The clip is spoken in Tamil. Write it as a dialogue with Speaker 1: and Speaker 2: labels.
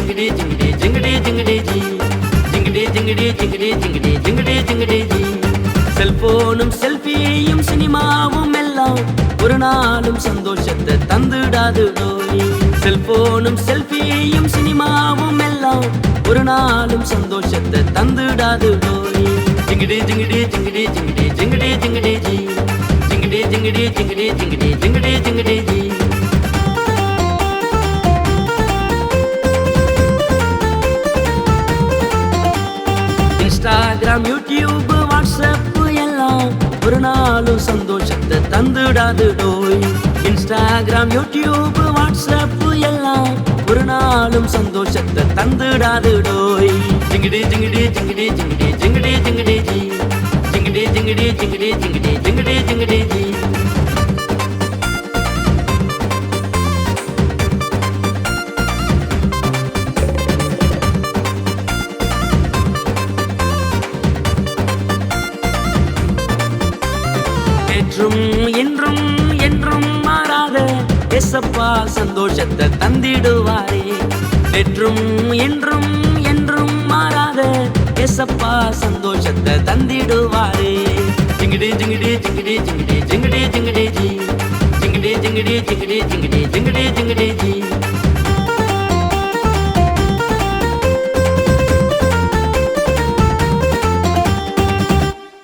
Speaker 1: ஜிங்கிடி ஜிங்கிடி ஜிங்கிடி ஜிங்கிடி ஜி ஜிங்கிடி ஜிங்கிடி ஜிங்கிடி ஜிங்கிடி ஜிங்கிடி ஜிங்கிடி ஜி செல்போனும் செல்ஃபியும் சினிமாவும் எல்லாம் ஒரு நாளும் சந்தோஷத்தை தந்துடாது டோய் செல்போனும் செல்ஃபியும் சினிமாவும் எல்லாம் ஒரு நாளும் சந்தோஷத்தை தந்துடாது டோய் ஜிங்கிடி ஜிங்கிடி ஜிங்கிடி ஜிங்கிடி ஜிங்கிடி ஜிங்கிடி ஜி ஜிங்கிடி ஜிங்கிடி ஜிங்கிடி ஜிங்கிடி ஜிங்கிடி ஜிங்கிடி ஜி இன்ஸ்டாகிராம் யூடியூப் வாட்ஸ்அப் எல்லாம் ஒரு நாளும் சந்தோஷத்தை தந்துடாது டோய் இன்ஸ்டாகிராம் யூடியூப் வாட்ஸ்அப் எல்லாம் ஒரு நாளும் சந்தோஷத்தை தந்துடாது டோய் ஜிங்கிடி ஜிங்கிடி ஜிங்கிடி ஜிங்கிடி ஜிங்கிடி ஜிங்கிடி ஜி ஜிங்கிடி ஜிங்கிடி ஜிங்கிடி ஜிங்கிடி ஜிங்கிடி ஜிங்கிடி ஜி என்றும் என்றும் என்றும் மாறாத ஏசப்பா சந்தோஷத்தை தந்திடுவாரே என்றும் என்றும் என்றும் மாறாத ஏசப்பா சந்தோஷத்தை தந்திடுவாரே ஜிங்கிடி ஜிங்கிடி ஜிங்கிடி